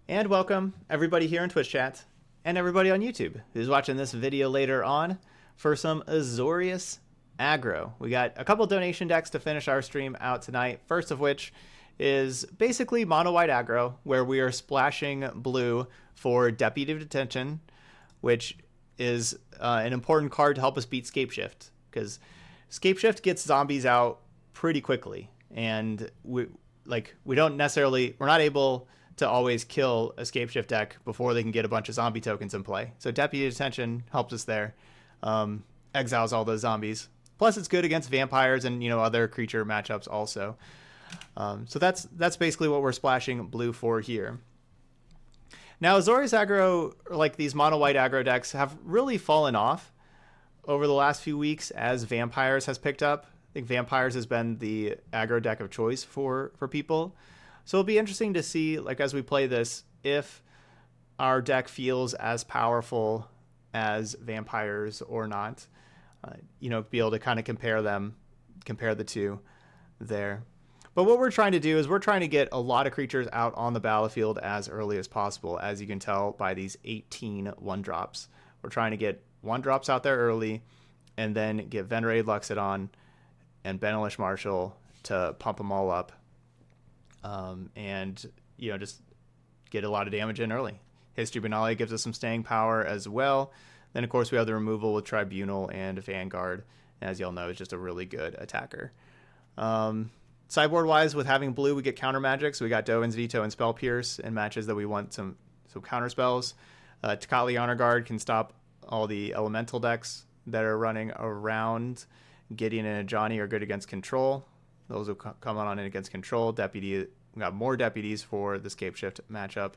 And welcome everybody here in Twitch chat and everybody on YouTube who's watching this video later on for some Azorius Aggro. We got a couple donation decks to finish our stream out tonight. First of which is basically mono white aggro, where we are splashing blue for Deputy of Detention, which is an important card to help us beat Scapeshift, because Scapeshift gets zombies out pretty quickly, and we're not able to always kill a Scapeshift deck before they can get a bunch of zombie tokens in play. So Deputy of Detention helps us there, exiles all those zombies. Plus, it's good against vampires and other creature matchups also. So that's basically what we're splashing blue for here. Now, Azorius Aggro, like these mono white aggro decks, have really fallen off over the last few weeks as Vampires has picked up. I think Vampires has been the aggro deck of choice for people. So it'll be interesting to see, like, as we play this, if our deck feels as powerful as Vampires or not. Be able to kind of compare the two there. But what we're trying to do is we're trying to get a lot of creatures out on the battlefield as early as possible, as you can tell by these 18 1-drops. We're trying to get 1-drops out there early, and then get Venerated Luxodon and Benelish Marshal to pump them all up, and just get a lot of damage in early. History of Benalia gives us some staying power as well. Then, of course, we have the removal with Tribunal and Vanguard. As y'all know, it's just a really good attacker. Sideboard-wise, with having blue, we get counter magic. So we got Dovin's Veto and Spell Pierce in matches that we want some counter spells. Tocatli Honor Guard can stop all the elemental decks that are running around. Gideon and Johnny are good against control. Those will come on in against control. Deputy, we got more deputies for the Scapeshift matchup,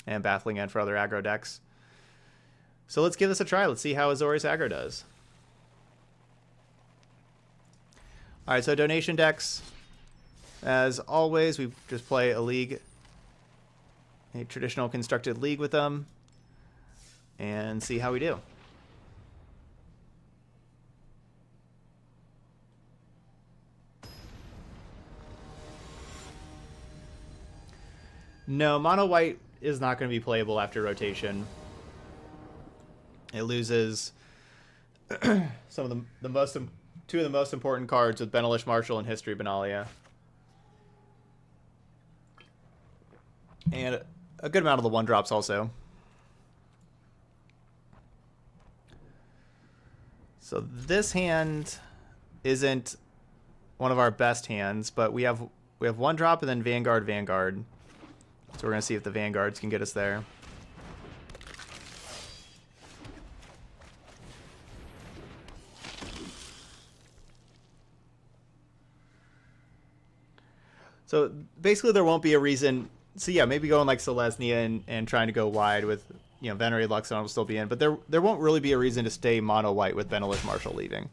and Baffling End for other aggro decks. So let's give this a try. Let's see how Azorius Aggro does. All right, so donation decks. As always, we just play a league, a traditional constructed league with them, and see how we do. No, mono white is not going to be playable after rotation. It loses some of two of the most important cards with Benelish Marshal and History of Benalia. And a good amount of the 1-drops also. So this hand isn't one of our best hands, but we have 1-drop and then Vanguard. So we're going to see if the Vanguards can get us there. So basically there won't be a reason. So yeah, maybe going like Selesnya and trying to go wide with, Venerated Luxodon will still be in, but there won't really be a reason to stay mono white with Benelish Marshal leaving.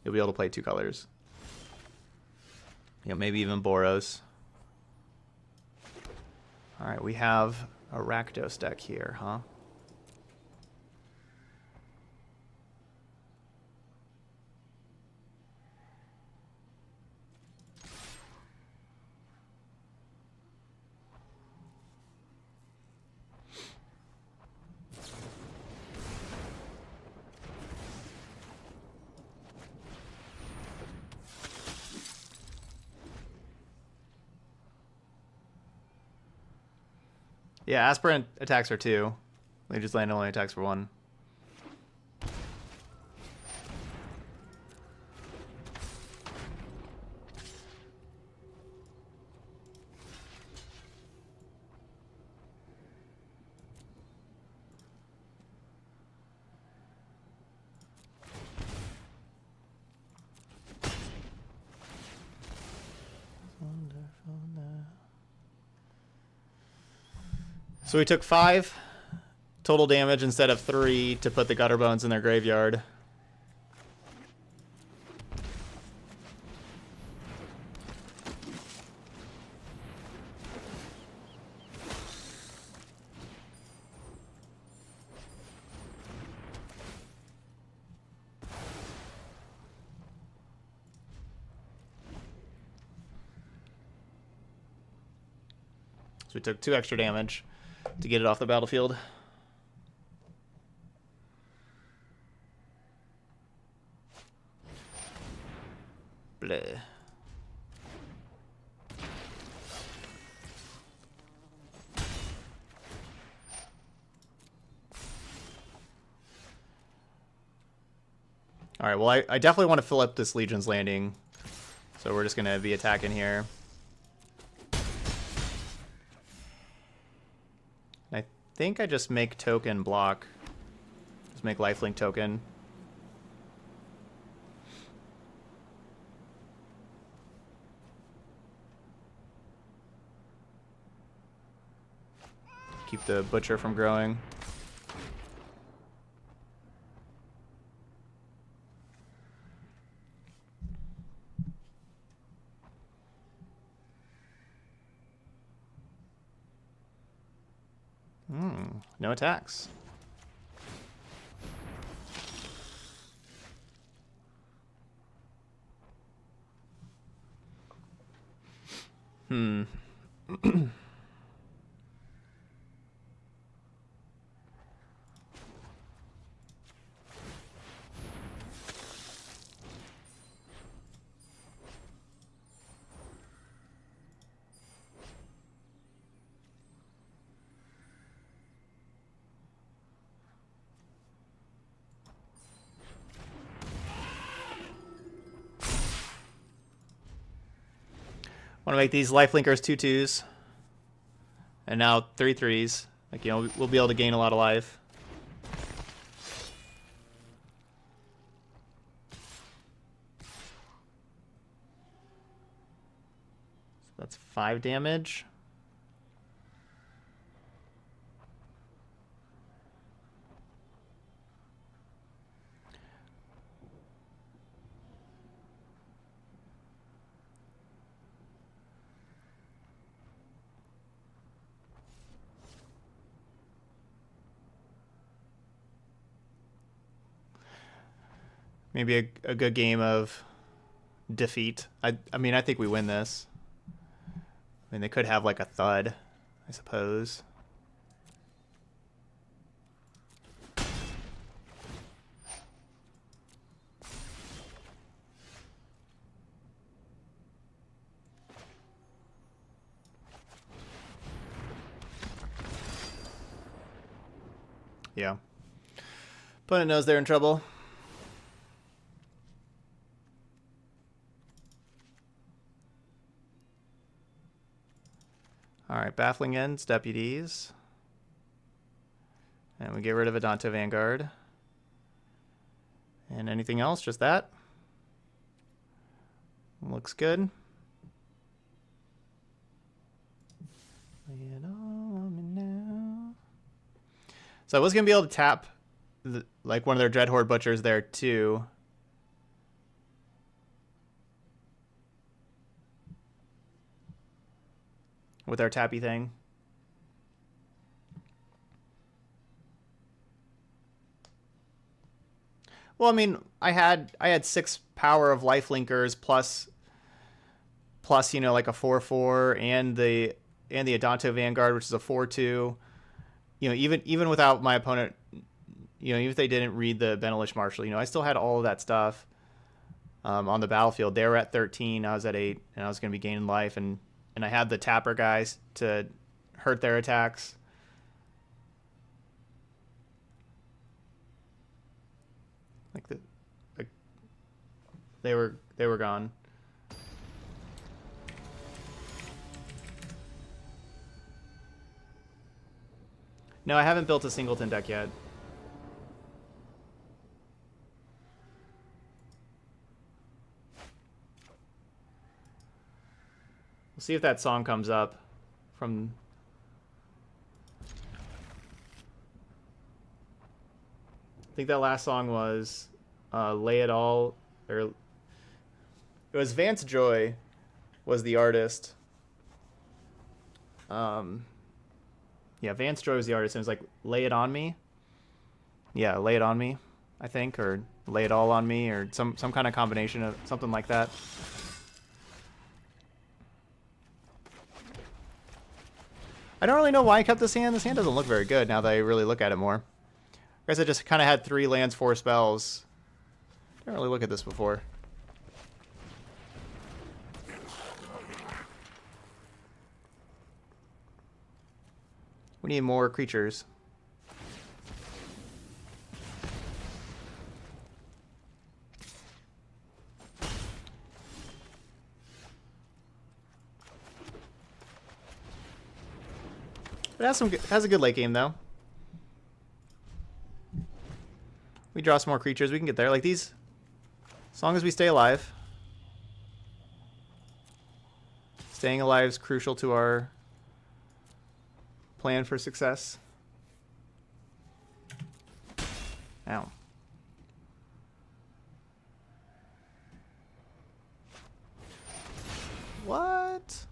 You'll be able to play 2 colors. Maybe even Boros. All right, we have a Rakdos deck here, huh? Yeah, Aspirant attacks for 2. They just land only attacks for 1. So we took 5 total damage instead of 3 to put the Gutter Bones in their graveyard. So we took 2 extra damage. to get it off the battlefield. Bleh. Alright, well, I definitely want to fill up this Legion's Landing. So we're just going to be attacking here. I think I just make token block. Just make lifelink token. Keep the butcher from growing. No attacks. Want to make these lifelinkers 2/2s. And now 3/3s. Like, you know, we'll be able to gain a lot of life. So that's 5 damage. Maybe a good game of defeat. I mean, I think we win this. I mean, they could have like a thud, I suppose. Yeah. Opponent knows they're in trouble. Alright, Baffling Ends, Deputies. And we get rid of Adonto Vanguard. And anything else? Just that? Looks good. Lay it all on me now. So I was going to be able to tap like one of their Dreadhorde Butchers there too. With our tappy thing. Well, I mean, I had 6 power of lifelinkers plus you know, like a 4/4 and the Adonto Vanguard, which is a 4/2. You know, even without my opponent, you know, even if they didn't read the Benalia Marshal, you know, I still had all of that stuff on the battlefield. They were at 13, I was at 8, and I was going to be gaining life, and I had the tapper guys to hurt their attacks. Like they were gone. No, I haven't built a singleton deck yet. We'll see if that song comes up from... I think that last song was Lay It All, or it was Vance Joy was the artist. Yeah, Vance Joy was the artist, and it was like Lay It On Me. Yeah, Lay It On Me, I think, or Lay It All On Me, or some kind of combination of something like that. I don't really know why I kept this hand. This hand doesn't look very good now that I really look at it more. I guess I just kind of had 3 lands, 4 spells. Didn't really look at this before. We need more creatures. It has a good late game though. We draw some more creatures, we can get there. Like these, as long as we stay alive. Staying alive is crucial to our plan for success. Ow. What?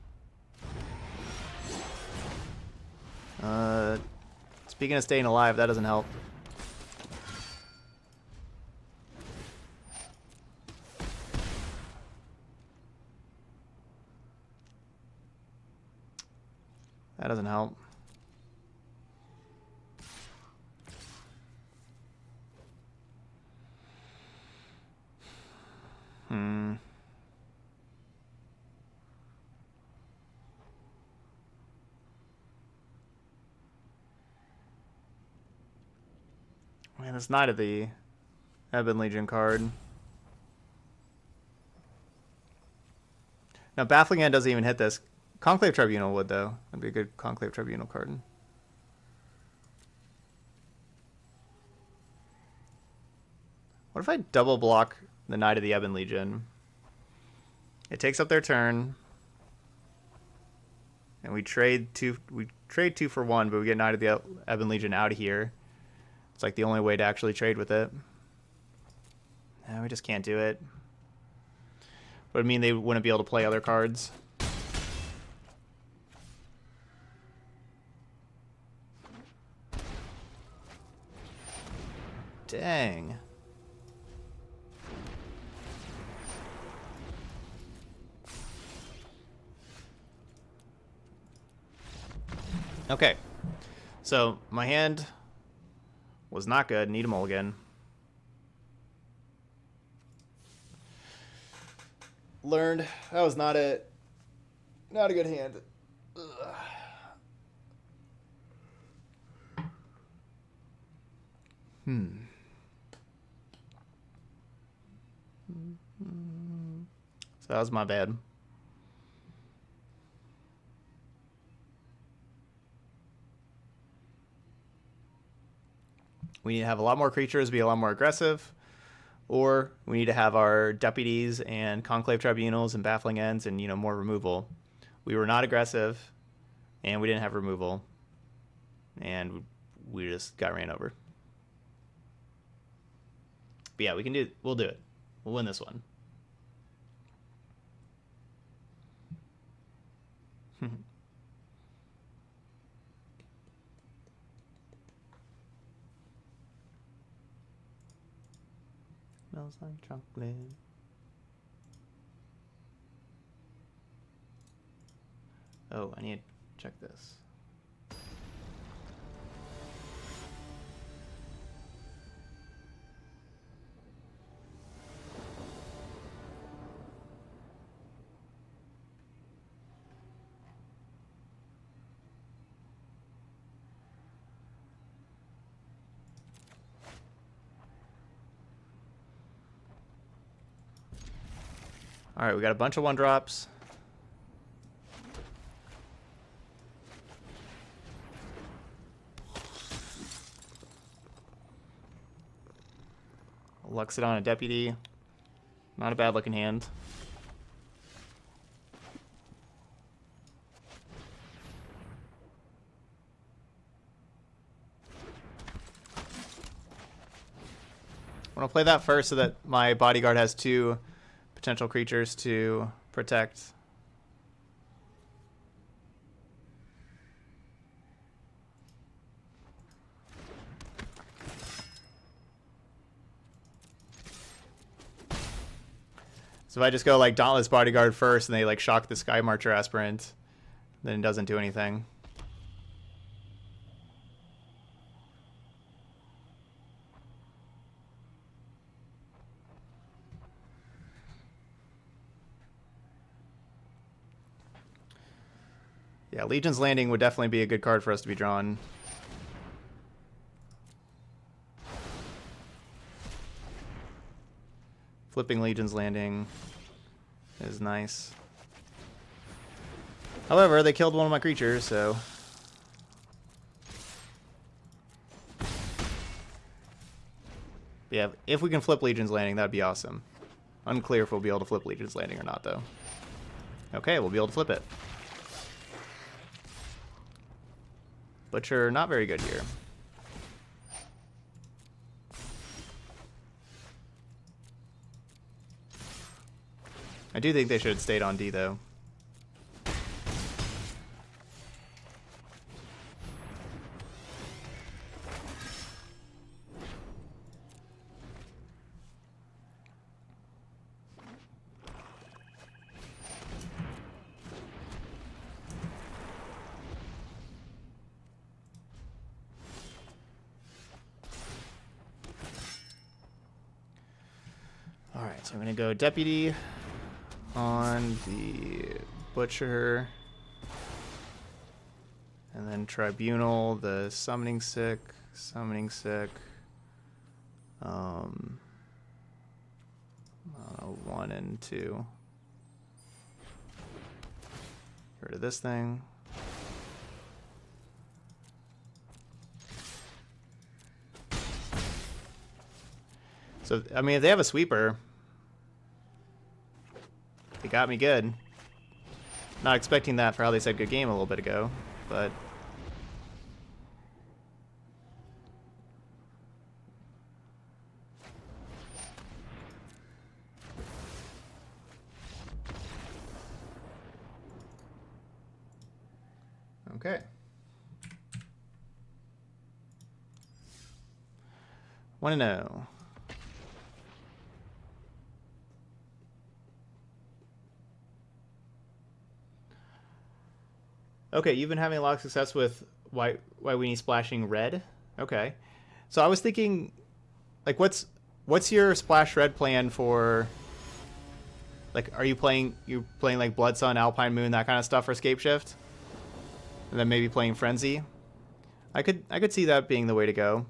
Speaking of staying alive, that doesn't help. That doesn't help. Man, it's Knight of the Ebon Legion card. Now, Baffling End doesn't even hit this. Conclave Tribunal would, though. That'd be a good Conclave Tribunal card. What if I double block the Knight of the Ebon Legion? It takes up their turn. And we trade 2 for 1, but we get Knight of the Ebon Legion out of here. It's like the only way to actually trade with it. No, we just can't do it. Would it mean they wouldn't be able to play other cards? Dang. Okay. So, my hand was not good. Need a mulligan. Learned that was not a good hand. Ugh. So that was my bad. We need to have a lot more creatures, be a lot more aggressive, or we need to have our deputies and conclave tribunals and baffling ends and, you know, more removal. We were not aggressive, and we didn't have removal, and we just got ran over. But yeah, we'll do it. We'll win this one. Smells like chocolate. Oh, I need to check this. All right, we got a bunch of 1-drops. Luxodon, a deputy. Not a bad looking hand. I want to play that first so that my bodyguard has 2 potential creatures to protect. So if I just go like Dauntless Bodyguard first and they like shock the Sky Marcher Aspirant, then it doesn't do anything. Yeah, Legion's Landing would definitely be a good card for us to be drawn. Flipping Legion's Landing is nice. However, they killed one of my creatures, so... Yeah, if we can flip Legion's Landing, that'd be awesome. Unclear if we'll be able to flip Legion's Landing or not, though. Okay, we'll be able to flip it. Butcher, not very good here. I do think they should have stayed on D, though. Alright, so I'm going to go Deputy on the Butcher, and then Tribunal, the Summoning Sick, I don't know, 1 and 2. Get rid of this thing. So, I mean, if they have a sweeper, they got me good. Not expecting that for how they said good game a little bit ago, but... Okay. Want to know. Okay, you've been having a lot of success with why we need splashing red. Okay, so I was thinking, like, what's your splash red plan for? Like, are you playing like Blood Sun, Alpine Moon, that kind of stuff for Scape Shift, and then maybe playing Frenzy? I could see that being the way to go.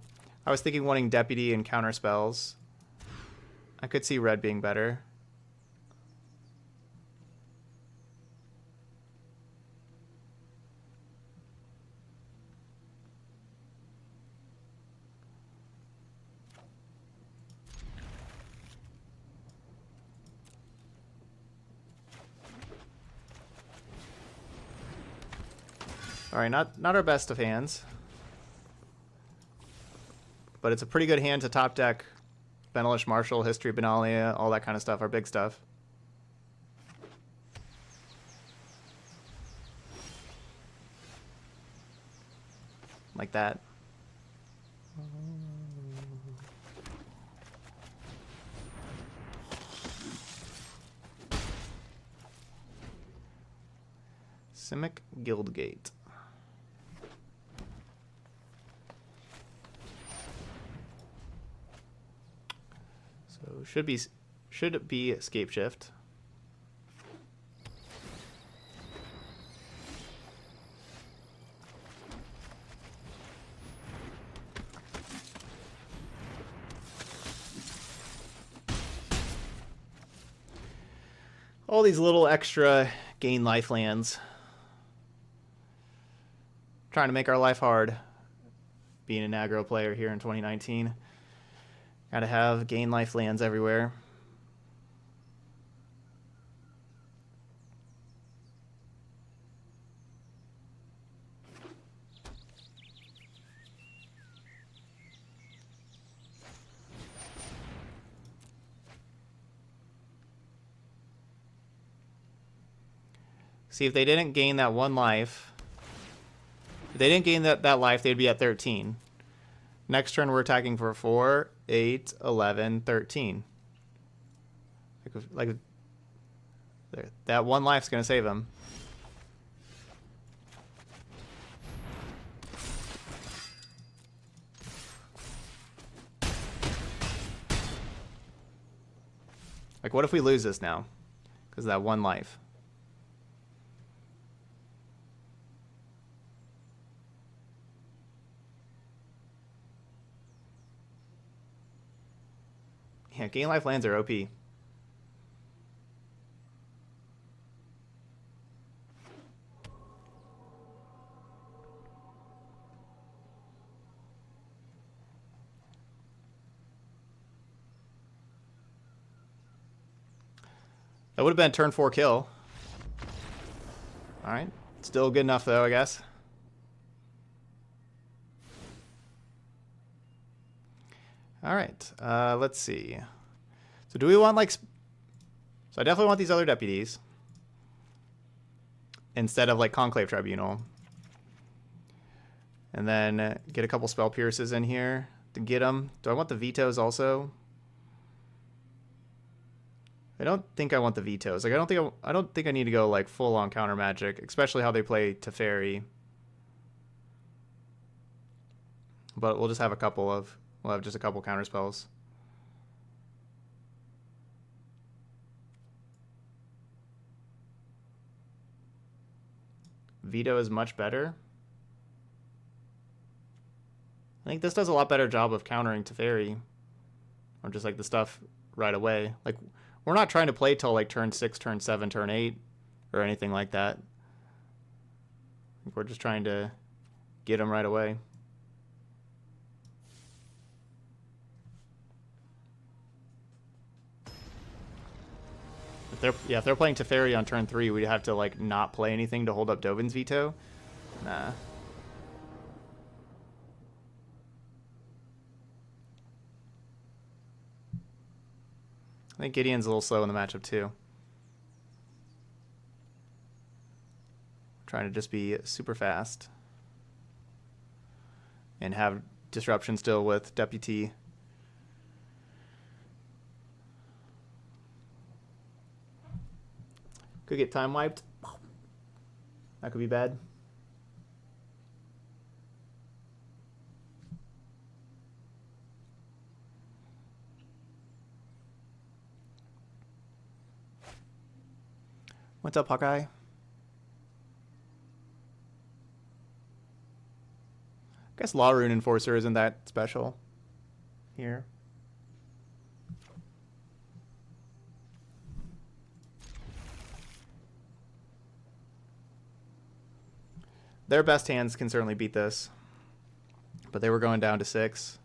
I was thinking wanting Deputy and counter spells. I could see red being better. Alright, not our best of hands. But it's a pretty good hand to top deck Benelish Marshall, History of Benalia, all that kind of stuff, our big stuff. Like that. Simic Guildgate. So should it be Escape Shift? All these little extra gain life lands. Trying to make our life hard. Being an aggro player here in 2019. Gotta have gain life lands everywhere. See, if they didn't gain that one life, if they didn't gain that life, they'd be at 13. Next turn, we're attacking for 4, 8, 11, 13. Like that one life's going to save him. Like, what if we lose this now? Because of that one life. Yeah, gain life lands are OP. That would have been a turn 4 kill. Alright. Still good enough, though, I guess. Alright. Let's see. So do we want, like... So I definitely want these other deputies. Instead of, like, Conclave Tribunal. And then get a couple Spell Pierces in here to get them. Do I want the vetoes also? I don't think I want the vetoes. Like I don't think I need to go like full on counter magic, especially how they play Teferi. But we'll have just a couple counter spells. Veto is much better. I think this does a lot better job of countering Teferi. Or just like the stuff right away. Like we're not trying to play till like turn 6, turn 7, turn 8, or anything like that. I think we're just trying to get them right away. If they're playing Teferi on turn 3, we'd have to like not play anything to hold up Dovin's veto. Nah. I think Gideon's a little slow in the matchup too. Trying to just be super fast. And have disruption still with Deputy. Could get time wiped. That could be bad. What's up, Hawkeye? I guess Law Rune Enforcer isn't that special here. Their best hands can certainly beat this. But they were going down to 6.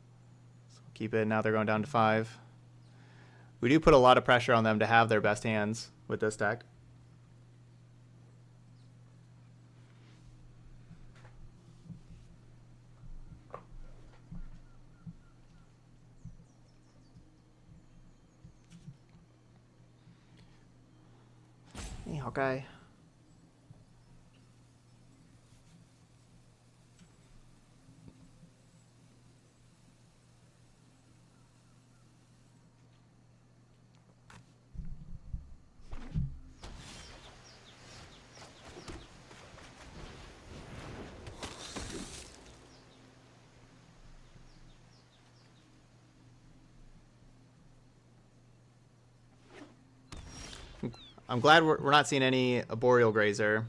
So keep it. Now they're going down to 5. We do put a lot of pressure on them to have their best hands with this deck. Hey, Hawkeye. I'm glad we're not seeing any Arboreal Grazer.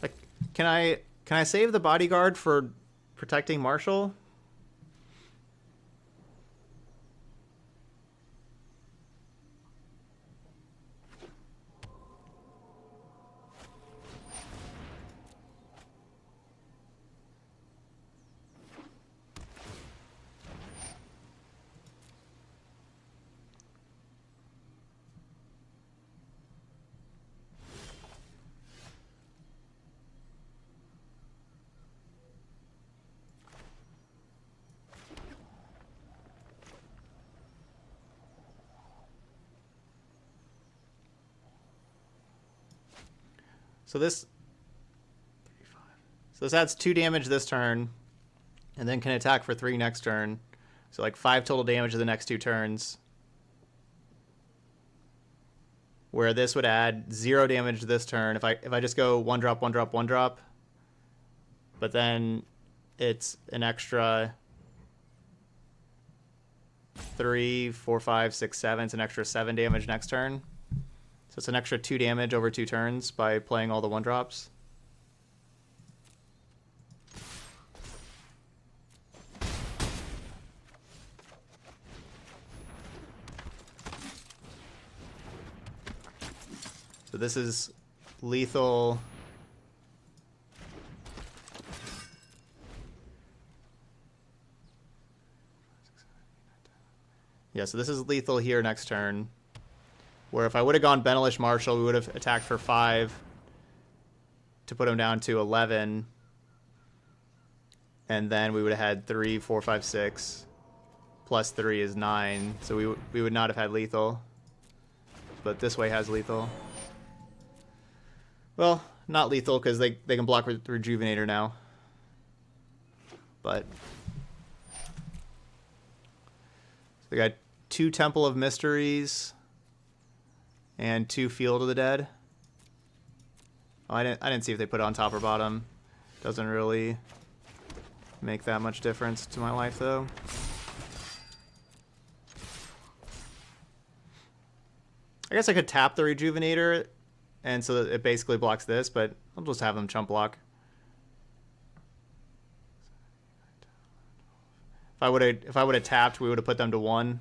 Like, can I save the Bodyguard for protecting Marshall? So this adds 2 damage this turn, and then can attack for 3 next turn. So like 5 total damage the next 2 turns. Where this would add 0 damage this turn if I just go 1 drop, 1 drop, 1 drop. But then it's an extra 3, 4, 5, 6, 7. It's an extra 7 damage next turn. So it's an extra 2 damage over 2 turns by playing all the 1-drops. So this is lethal. Yeah, so this is lethal here next turn. Where if I would have gone Benelish Marshal, we would have attacked for 5 to put him down to 11. And then we would have had 3, 4, 5, 6. Plus 3 is 9. So we would not have had lethal. But this way has lethal. Well, not lethal because they can block with Rejuvenator now. But they got 2 Temple of Mysteries and 2 Field of the Dead. Oh, I didn't see if they put it on top or bottom. Doesn't really make that much difference to my life though. I guess I could tap the Rejuvenator, and so that it basically blocks this, but I'll just have them chump block. If I would have tapped, we would have put them to 1.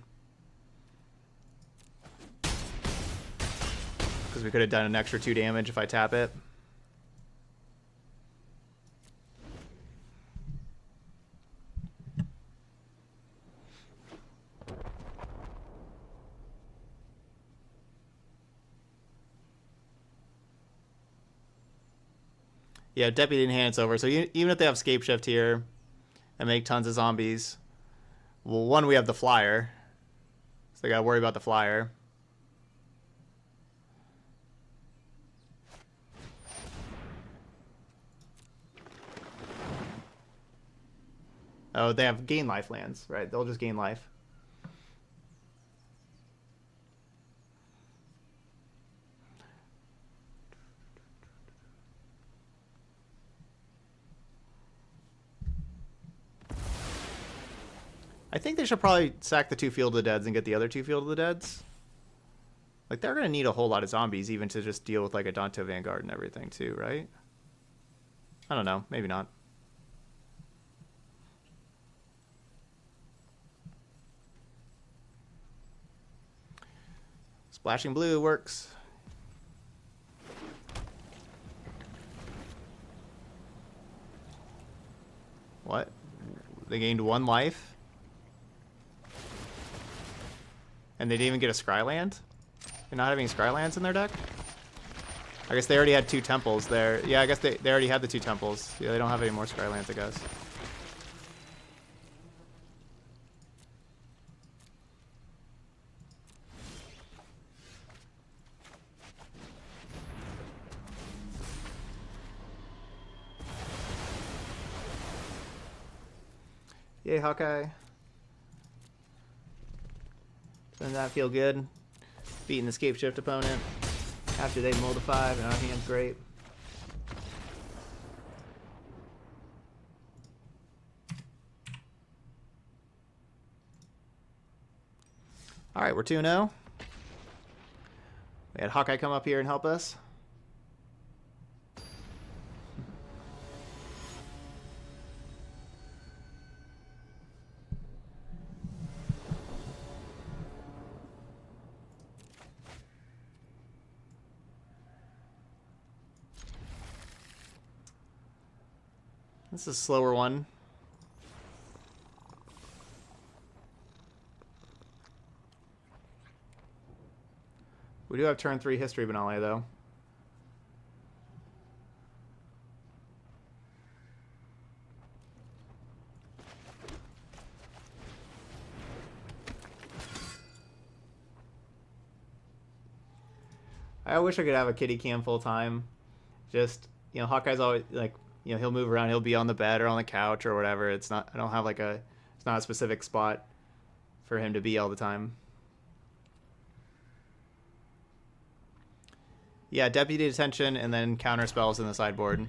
Because we could have done an extra 2 damage if I tap it. Yeah, Deputy in hand, it's over. So even if they have Scape Shift here and make tons of zombies, well, 1, we have the Flyer. So they gotta worry about the Flyer. Oh, they have gain life lands, right? They'll just gain life. I think they should probably sack the 2 Field of the Deads and get the other 2 Field of the Deads. Like, they're going to need a whole lot of zombies even to just deal with, like, a Danto Vanguard and everything, too, right? I don't know. Maybe not. Splashing blue works. What? They gained 1 life? And they didn't even get a Scryland? They're not having Scrylands in their deck? I guess they already had 2 temples there. Yeah, I guess they already had the 2 temples. Yeah, they don't have any more Scrylands, I guess. Yay, Hawkeye. Doesn't that feel good? Beating the Scape Shift opponent after they mulled a 5 and our hand's great. Alright, we're 2-0. We had Hawkeye come up here and help us. This is a slower one. We do have turn 3 History of Benalia, though. I wish I could have a kitty cam full time. Just, you know, Hawkeye's always like, you know, he'll move around. He'll be on the bed or on the couch or whatever. It's not, I don't have like a, it's not a specific spot for him to be all the time. Yeah, Deputy Detention and then counter spells in the sideboard.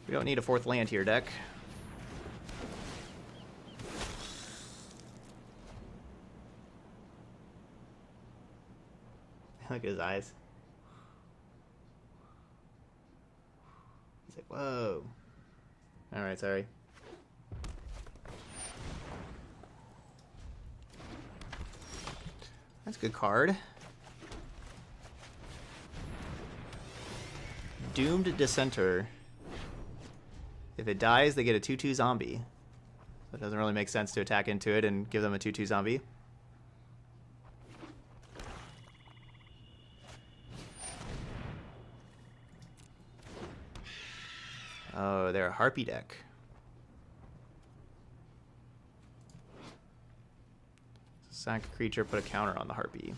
We don't need a fourth land here, deck. Look at his eyes. He's like, whoa. Alright, sorry. That's a good card. Doomed Dissenter. If it dies, they get a 2/2 zombie. So it doesn't really make sense to attack into it and give them a 2/2 zombie. Oh, they're a Harpy deck. Sack a creature, put a counter on the Harpy.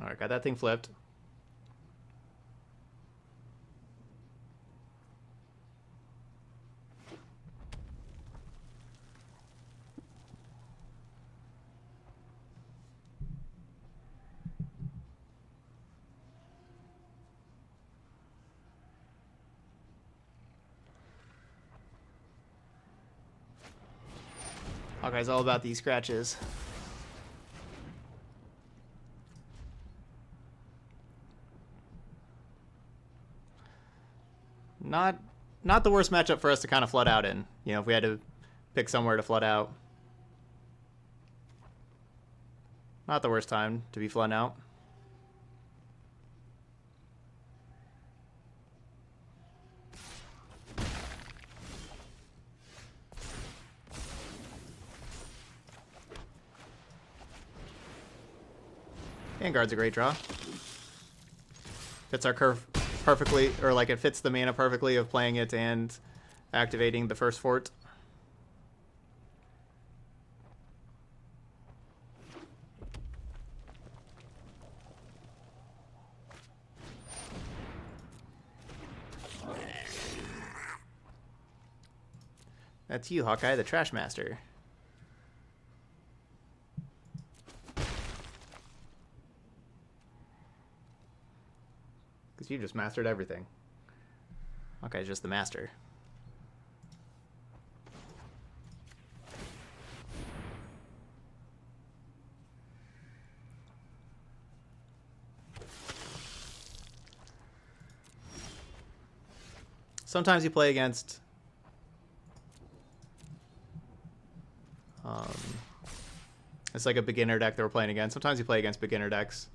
Alright, got that thing flipped. Hawkeye's all about these scratches. Not the worst matchup for us to kind of flood out in. You know, if we had to pick somewhere to flood out. Not the worst time to be flooding out. Vanguard's a great draw. Fits our curve perfectly, or like it fits the mana perfectly of playing it and activating the first fort. That's you, Hawkeye, the Trash Master. Because you just mastered everything. Hawkeye's just the master. Sometimes you play against it's like a beginner deck that we're playing against. Sometimes you play against beginner decks.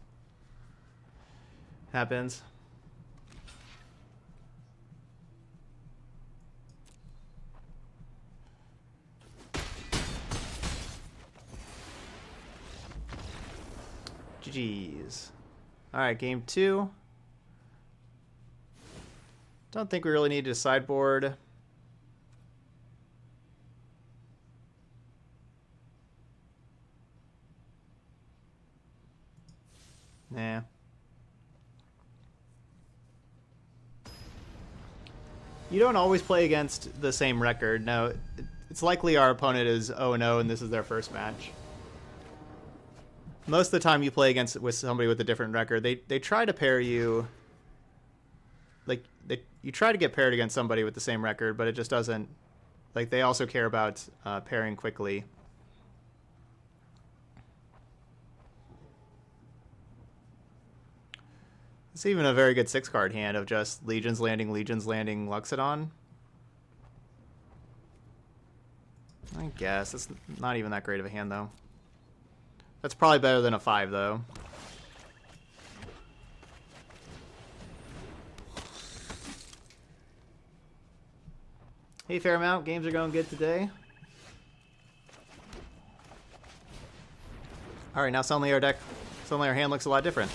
Happens. GG's. Alright, game 2. Don't think we really need to sideboard. Nah. You don't always play against the same record. No, it's likely our opponent is 0-0 and this is their first match. Most of the time you play against with somebody with a different record, they try to pair you. Like you try to get paired against somebody with the same record, but it just doesn't. Like they also care about pairing quickly. It's even a very good 6-card hand of just Legions Landing, Luxodon. I guess. It's not even that great of a hand, though. That's probably better than a 5, though. Hey, Fairmount. Games are going good today. All right, now suddenly our hand looks a lot different.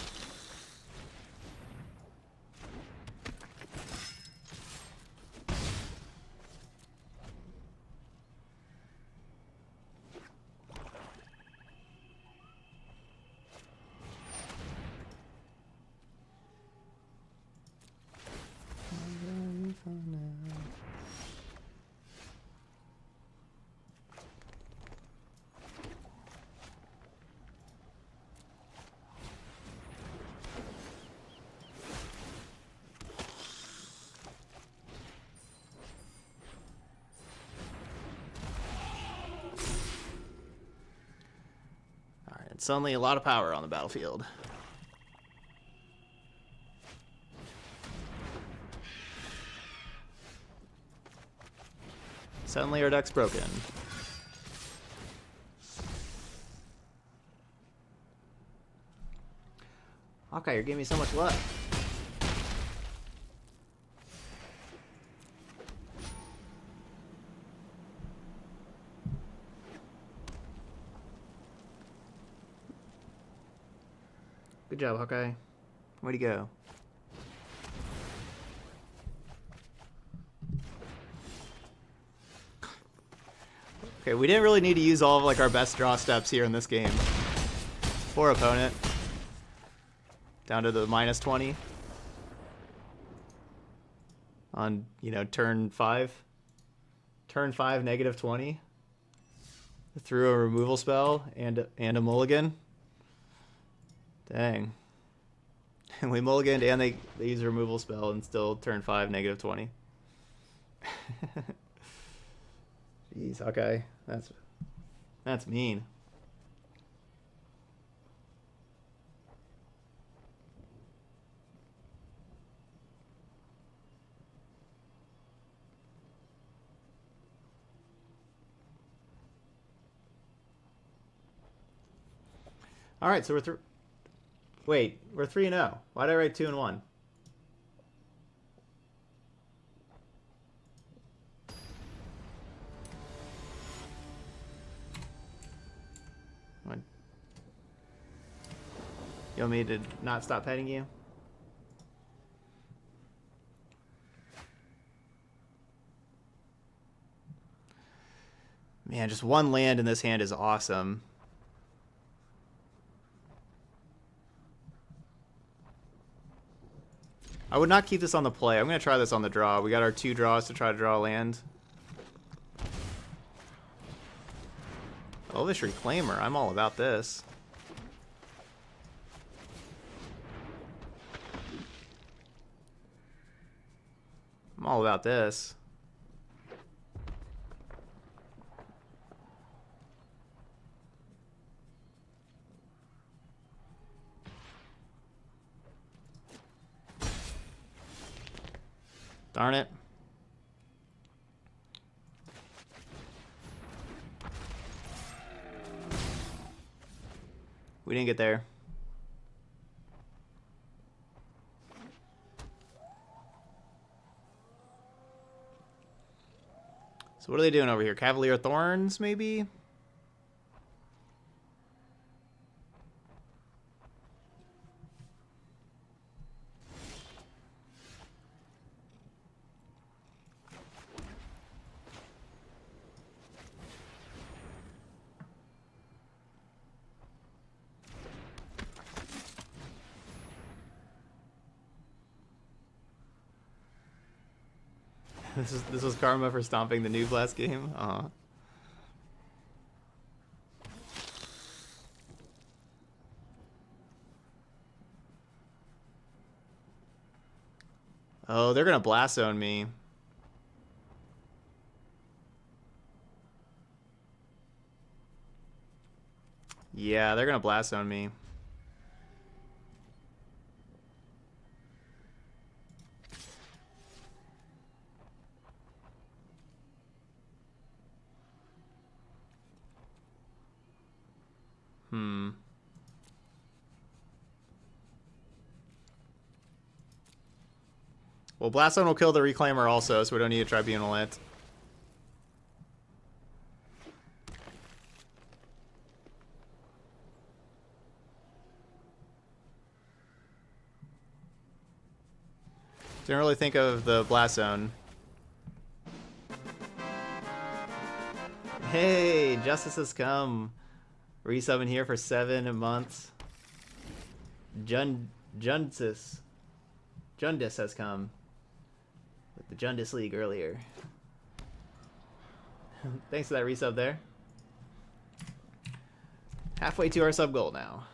Suddenly a lot of power on the battlefield. Suddenly our deck's broken. Okay, you're giving me so much luck. Good job, Hawkeye. Way to go. Okay, we didn't really need to use all of like our best draw steps here in this game. Poor opponent. Down to the -20. On, you know, turn 5. Turn 5, -20. Threw a removal spell and a mulligan. Dang. And we mulliganed and they used a removal spell and still turn 5, -20. Jeez, okay. That's mean. All right, so we're through. Wait, we're 3-0. Why did I write 2-1? You want me to not stop petting you? Man, just one land in this hand is awesome. I would not keep this on the play. I'm going to try this on the draw. We got our 2 draws to try to draw a land. Elvish Reclaimer. I'm all about this. I'm all about this. Darn it. We didn't get there. So what are they doing over here? Cavalier Thorns, maybe? This was karma for stomping the noob last game. Aw. Oh, they're gonna blast zone me. Yeah, they're gonna blast zone me. Well, Blast Zone will kill the Reclaimer also, so we don't need to Tribunal it. Didn't really think of the blast zone. Hey, justice has come. Resubbing here for 7 months. Jundis has come with the Jundis League earlier. Thanks for that resub there. Halfway to our sub goal now.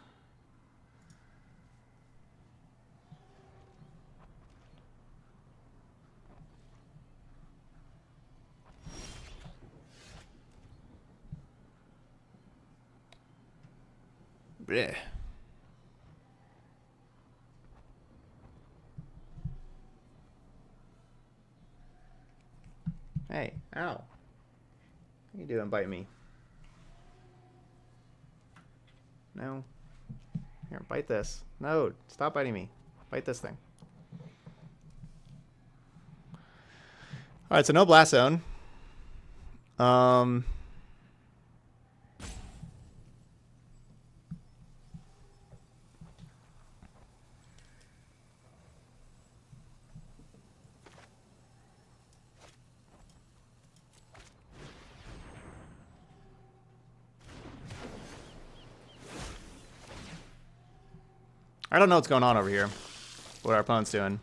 Blech. Hey, ow. What are you doing, bite me? No. Here, bite this. No, stop biting me. Bite this thing. Alright, so no blast zone. I don't know what's going on over here. What our opponent's doing.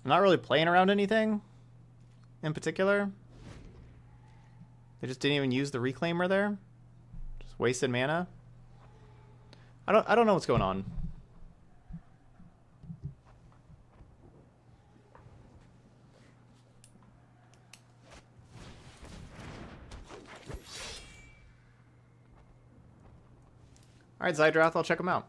I'm not really playing around anything in particular. They just didn't even use the reclaimer there. Just wasted mana. I don't know what's going on. Alright, Zydrath, I'll check them out.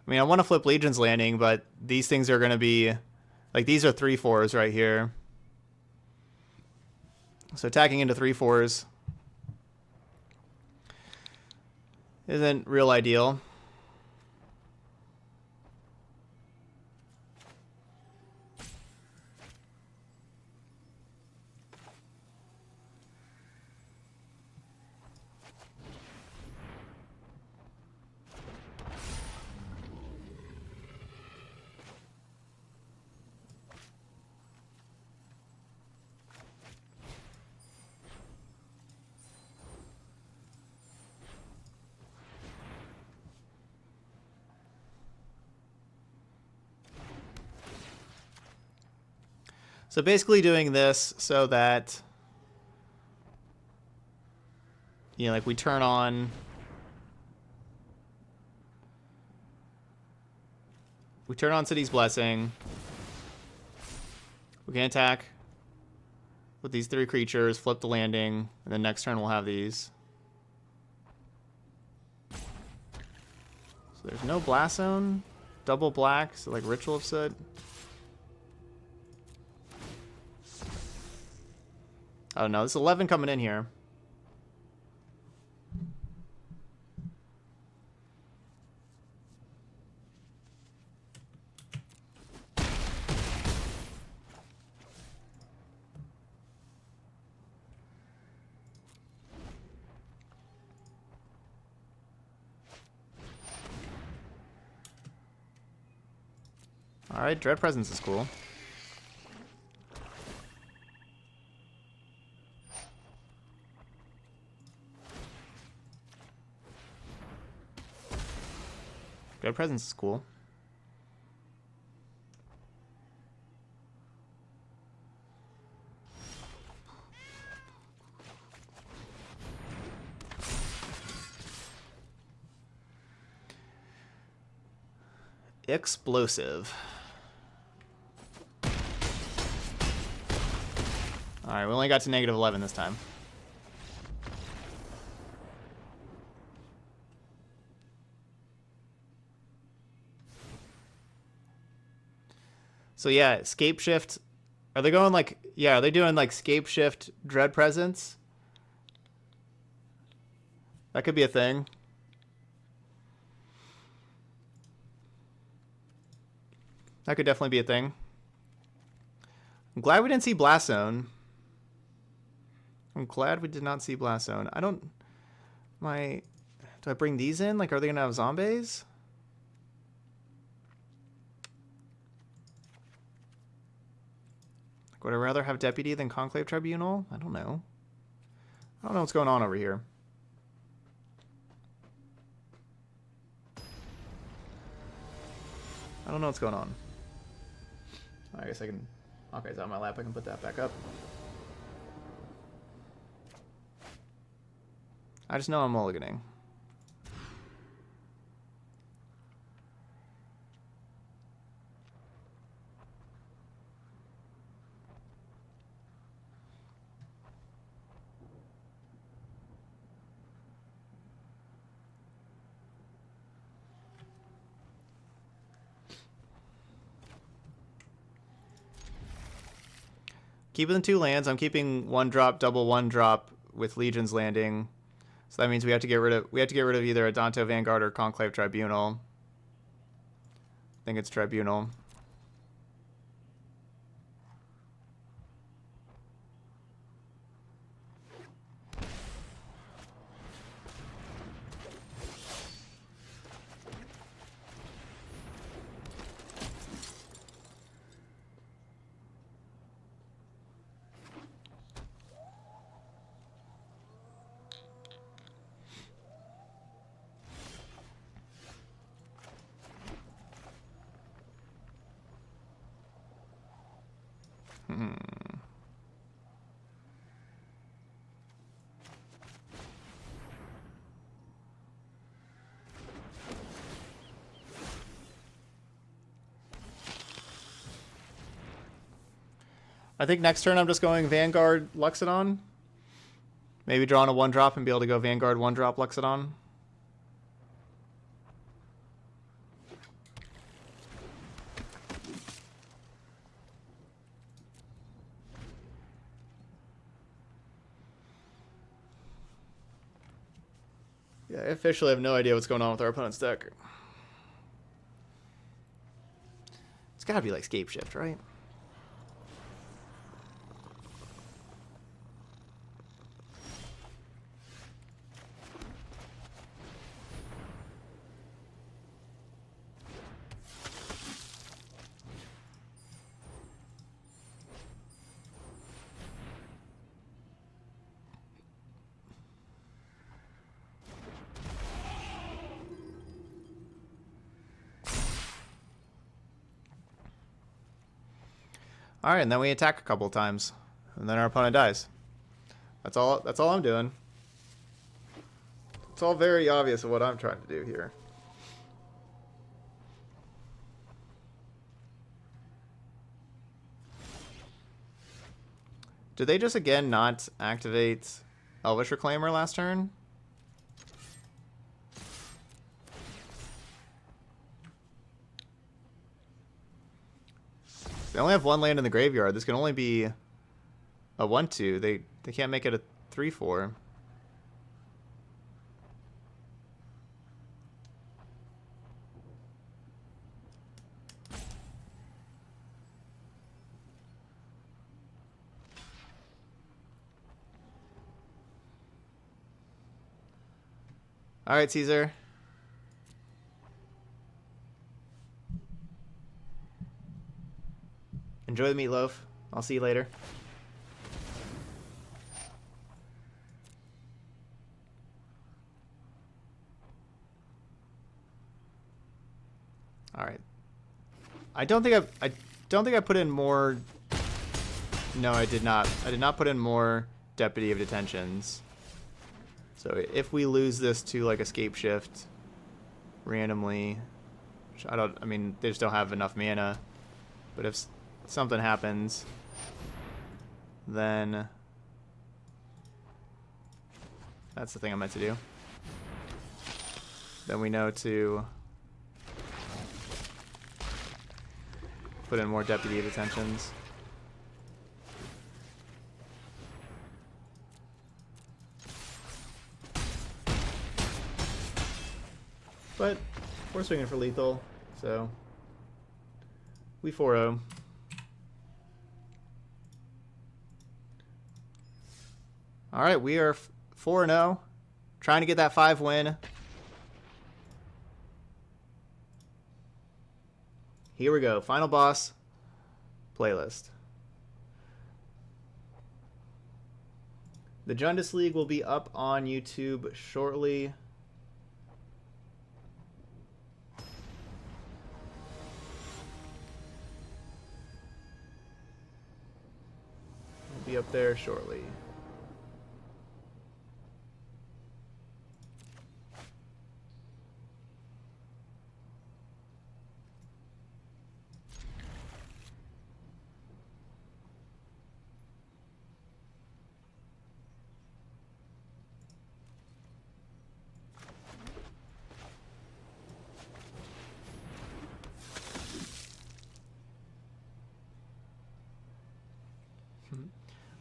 I mean, I want to flip Legion's Landing, but these things are going to be... Like, these are 3/4s right here. So attacking into 3/4s isn't real ideal. So basically doing this so that, you know, like we turn on... We turn on City's Blessing. We can attack with these 3 creatures, flip the landing, and then next turn we'll have these. So there's no Blast Zone. Double black, so like Ritual of Soot. Oh no, there's 11 coming in here. Alright, Dread Presence is cool. Dread Presence is cool. Explosive. Alright, we only got to -11 this time. So yeah, scape shift. Are they going like, yeah, are they doing like scape shift dread presence? That could be a thing. That could definitely be a thing. I'm glad we didn't see Blast Zone. I'm glad we did not see Blast Zone. I don't... Do I bring these in? Like, are they going to have zombies? Like, would I rather have Deputy than Conclave Tribunal? I don't know. I don't know what's going on over here. I don't know what's going on. I guess I can... Okay, it's on my lap. I can put that back up. I just know I'm mulliganing. Keeping the 2 lands. I'm keeping 1-drop, double 1-drop with Legion's Landing. So that means we have to get rid of either a Danto Vanguard or Conclave Tribunal. I think it's Tribunal. I think next turn I'm just going Vanguard Luxodon. Maybe drawing a 1-drop and be able to go Vanguard 1-drop Luxodon. Yeah, I officially have no idea what's going on with our opponent's deck. It's gotta be like Scape Shift, right? All right, and then we attack a couple times, and then our opponent dies. That's all I'm doing. It's all very obvious of what I'm trying to do here. Did they just again not activate Elvish Reclaimer last turn? They only have 1 land in the graveyard. This can only be a 1/2. They can't make it a 3/4. All right, Caesar. Enjoy the meatloaf. I'll see you later. All right. I don't think I put in more. No, I did not. I did not put in more Deputy of Detentions. So if we lose this to like Escape Shift randomly, which I mean, they just don't have enough mana. But if something happens, then that's the thing I meant to do. Then we know to put in more deputy detentions. But we're swinging for lethal, so we 4-0. All right, we are 4-0, trying to get that 5 win. Here we go, final boss playlist. The Jundis League will be up on YouTube shortly. Be up there shortly.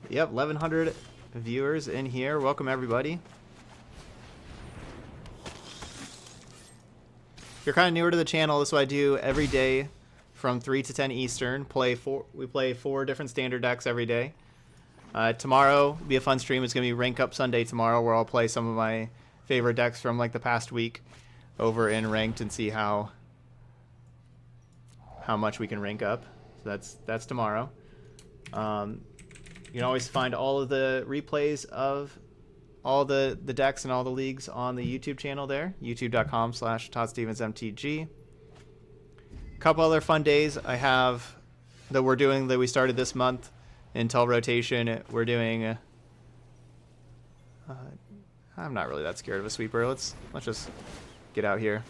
Yep, 1,100 viewers in here. Welcome, everybody. If you're kind of newer to the channel, this is what I do every day from 3 to 10 Eastern. We play 4 different standard decks every day. Tomorrow will be a fun stream. It's going to be Rank Up Sunday tomorrow, where I'll play some of my favorite decks from like the past week over in Ranked and see how much we can rank up. So that's tomorrow. You can always find all of the replays of all the decks and all the leagues on the YouTube channel there, youtube.com/ToddStevensMTG. A couple other fun days I have that we're doing that we started this month until rotation. We're doing I'm not really that scared of a sweeper. Let's just get out here.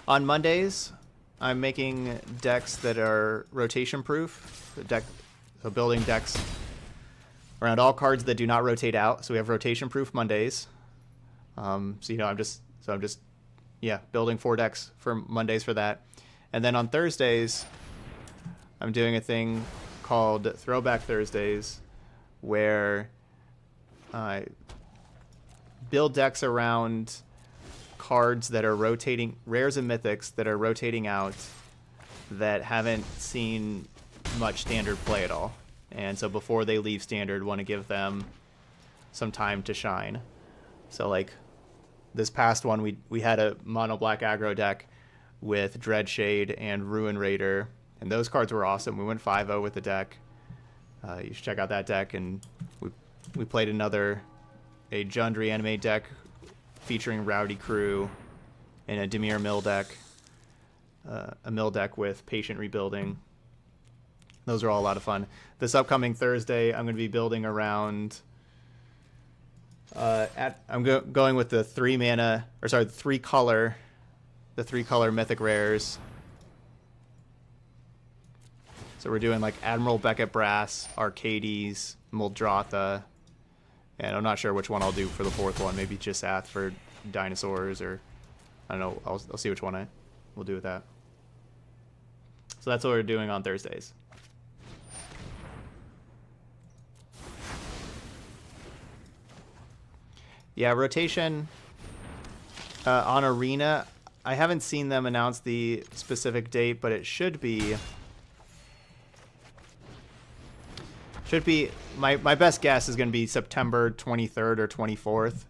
On Mondays, I'm making decks that are rotation proof. So building decks around all cards that do not rotate out. So we have rotation proof Mondays. So I'm just building 4 decks for Mondays for that. And then on Thursdays, I'm doing a thing called Throwback Thursdays, where I build decks around cards that are rotating, rares and mythics that are rotating out, that haven't seen much standard play at all, and so before they leave standard, want to give them some time to shine. So like this past one, we had a mono black aggro deck with Dreadshade and Ruin Raider, and those cards were awesome. We went 5-0 with the deck. You should check out that deck. And we played a Jund anime deck featuring Rowdy Crew and a Dimir Mill deck, a Mill deck with Patient Rebuilding. Those are all a lot of fun. This upcoming Thursday, I'm going to be building around. I'm going with the 3 color mythic rares. So we're doing like Admiral Beckett Brass, Arcades, Muldrotha, and I'm not sure which one I'll do for the 4th one. Maybe Jisath for dinosaurs, or I don't know. I'll see which one we'll do with that. So that's what we're doing on Thursdays. Yeah, rotation on Arena. I haven't seen them announce the specific date, but it should be my best guess is going to be September 23rd or 24th,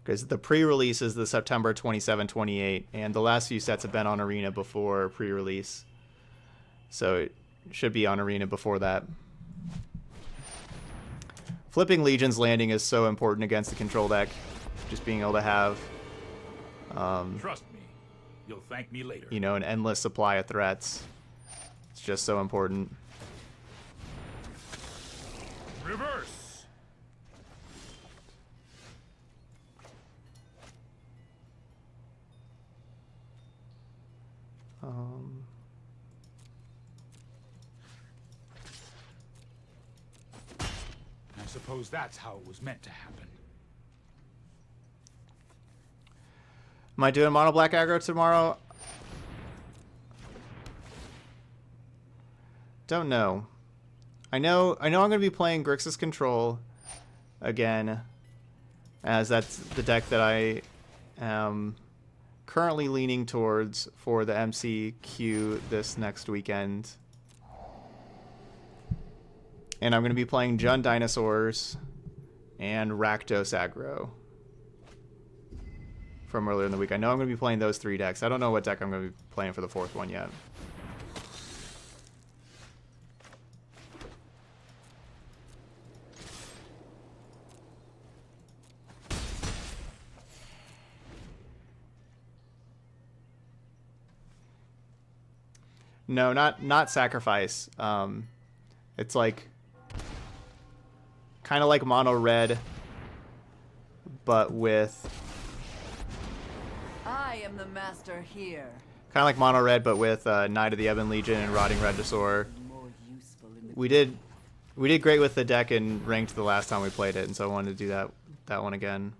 because the pre-release is the September 27, 28, and the last few sets have been on Arena before pre-release, so it should be on Arena before that. Flipping Legion's landing is so important against the control deck. Just being able to have, trust me, you'll thank me later. An endless supply of threats. It's just so important. Reverse. I suppose that's how it was meant to happen. Am I doing mono black aggro tomorrow? don't know. I know I'm going to be playing Grixis Control again, as that's the deck that I am currently leaning towards for the MCQ this next weekend. And I'm going to be playing Jund Dinosaurs and Rakdos Aggro from earlier in the week. I know I'm going to be playing those 3 decks. I don't know what deck I'm going to be playing for the 4th one yet. No, not Sacrifice. It's like kind of like mono red, but with I am the master here. kind of like mono red, but with Knight of the Ebon Legion and Rotting Regisaur. We did great with the deck in ranked the last time we played it, and so I wanted to do that one again.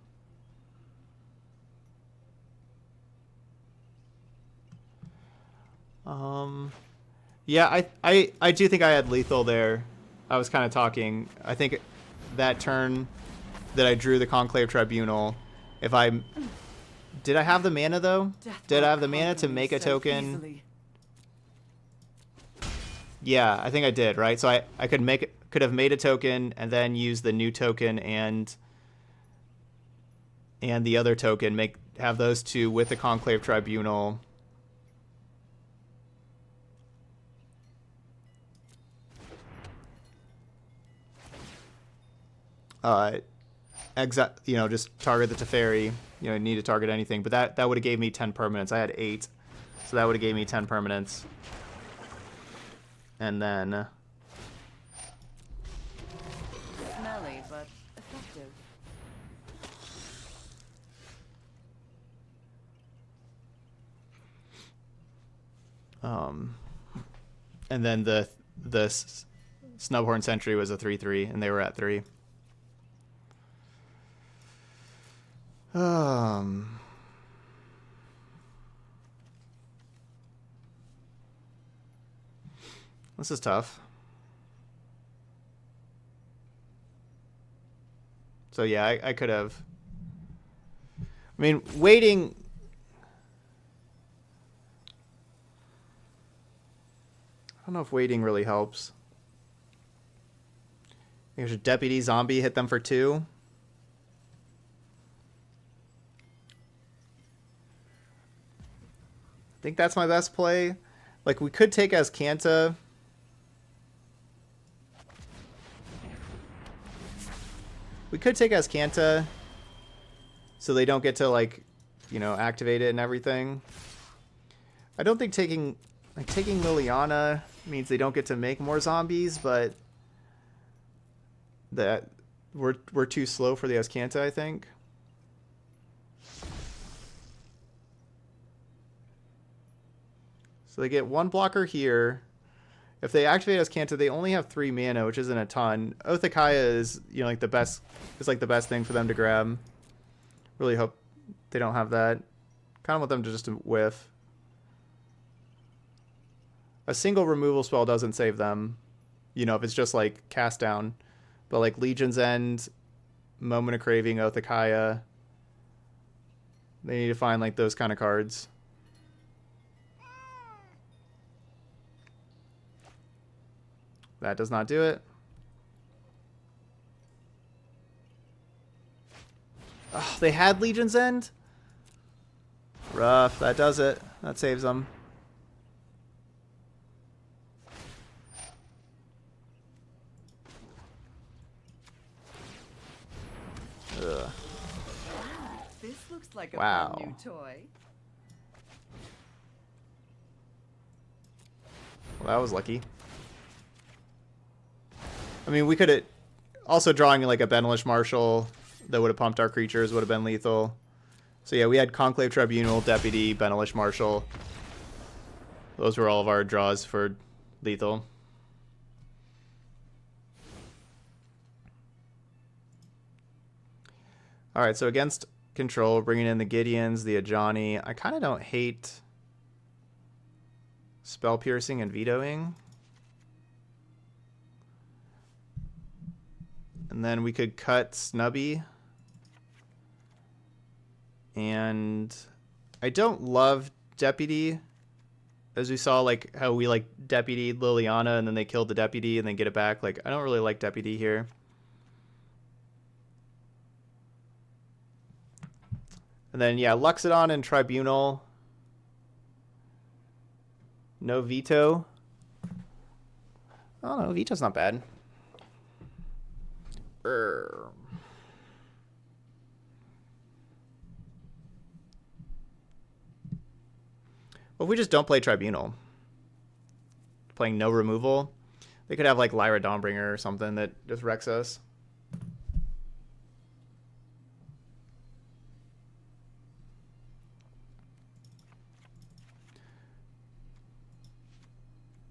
Yeah, I do think I had lethal there. I was kind of talking. I think that turn that I drew the Conclave Tribunal, if I did I have the mana though? Did I have the mana to make a token? Yeah, I think I did, right? So I could have made a token and then use the new token and the other token, have those two with the Conclave Tribunal. Just target the Teferi. Need to target anything, but that would have gave me 10 permanents. I had 8, so that would have gave me 10 permanents. And then Smelly, but effective. And then the Snubhorn Sentry was a 3/3, and they were at 3. This is tough. So yeah, I could have. I mean, waiting. I don't know if waiting really helps. There's a Deputy Zombie, hit them for 2. I think that's my best play. Like, we could take Azcanta. We could take Azcanta so they don't get to, activate it and everything. I don't think taking Liliana means they don't get to make more zombies, but that we're too slow for the Azcanta, I think. So they get 1 blocker here. If they activate Azcanta, they only have 3 mana, which isn't a ton. Oath of Kaya is, the best. It's like the best thing for them to grab. Really hope they don't have that. Kind of want them to just whiff. A single removal spell doesn't save them. If it's just like cast down, but like Legion's End, Moment of Craving, Oath of Kaya, they need to find like those kind of cards. That does not do it. Oh, they had Legion's End? Rough. That does it. That saves them. Ugh. This looks like a Wow. fun new toy. Well, that was lucky. I mean, we could have also drawing like a Benelish Marshal that would have pumped our creatures would have been lethal. So yeah, we had Conclave Tribunal, Deputy, Benelish Marshal. Those were all of our draws for lethal. All right, so against control, bringing in the Gideons, the Ajani. I kind of don't hate Spell Piercing and Vetoing. And then we could cut Snubby. And I don't love Deputy. As we saw, like, how we, like, Deputy Liliana and then they killed the Deputy and then get it back. Like, I don't really like Deputy here. And then, yeah, Luxodon and Tribunal. No Veto. Oh, no, Veto's not bad. Well, if we just don't play Tribunal, playing no removal, they could have like Lyra Dawnbringer or something that just wrecks us.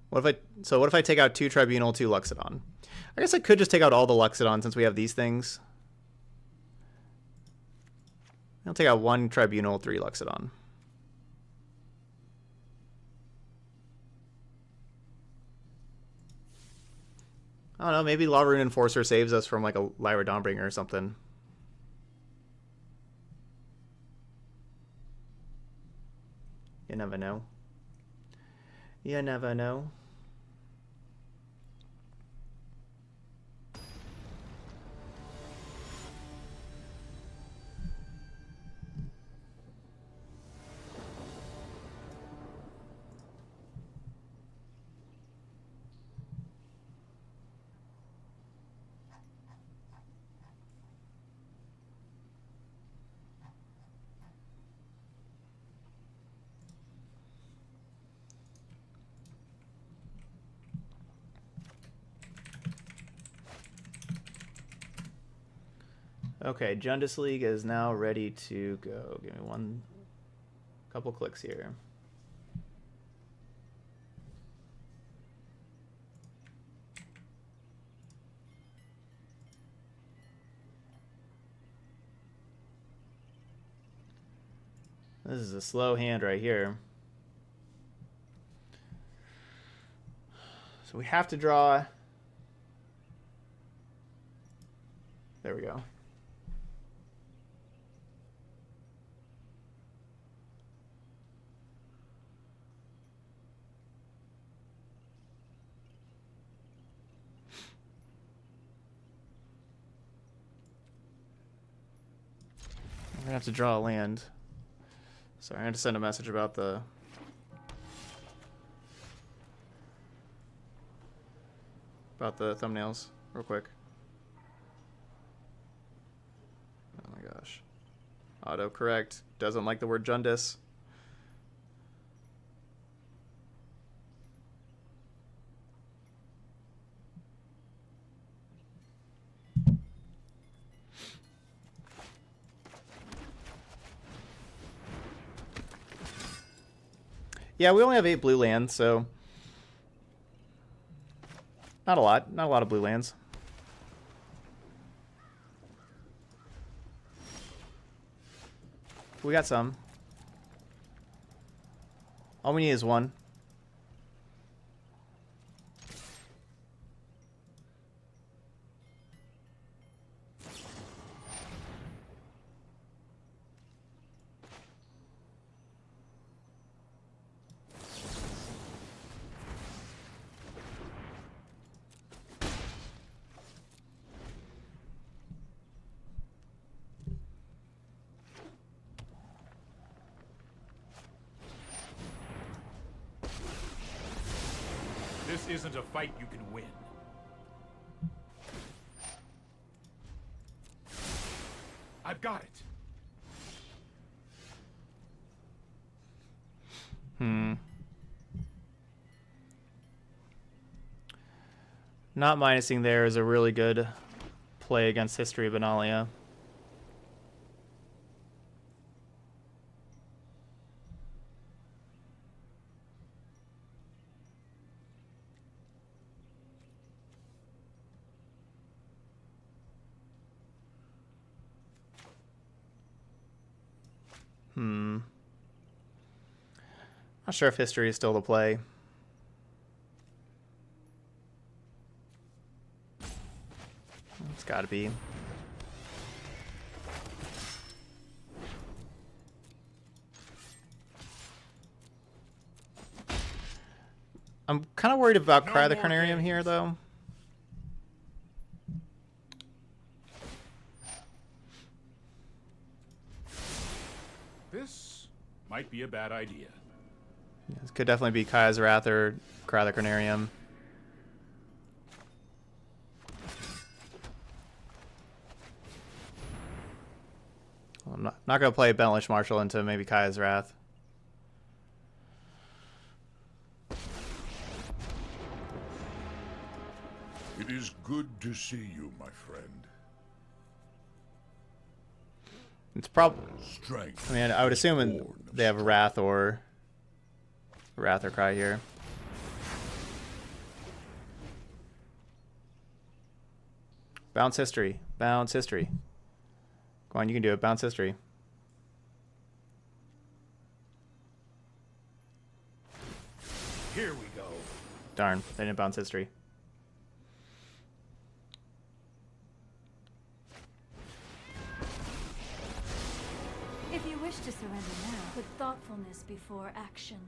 What if I take out 2 Tribunal, 2 Luxodon? I guess I could just take out all the Luxodon since we have these things. I'll take out 1 Tribunal, 3 Luxodon. I don't know, maybe Lavarune Enforcer saves us from like a Lyra Dawnbringer or something. You never know. You never know. Okay, Jundis League is now ready to go. Give me one couple clicks here. This is a slow hand right here. So we have to draw. There we go. I'm gonna have to draw a land. Sorry, I had to send a message about the thumbnails real quick. Oh my gosh. Autocorrect doesn't like the word Jundis. Yeah, we only have 8 blue lands, so not a lot. Not a lot of blue lands. We got some. All we need is 1. This isn't a fight you can win. I've got it. Not minusing there is a really good play against History of Benalia. Not sure if History is still the play. It's Gotta be. I'm kind of worried about Cry the Carnarium here, though. This might be a bad idea. This could definitely be Kaya's Wrath or Cry the Carnarium. Well, I'm not going to play Benlish Marshal into maybe Kaya's Wrath. It is good to see you, my friend. It's probably... Strength. I mean, I would assume they have a Wrath or Cry here. Bounce History. Bounce History. Go on, you can do it. Bounce History. Here we go. Darn, they didn't bounce History. If you wish to surrender now, put thoughtfulness before action.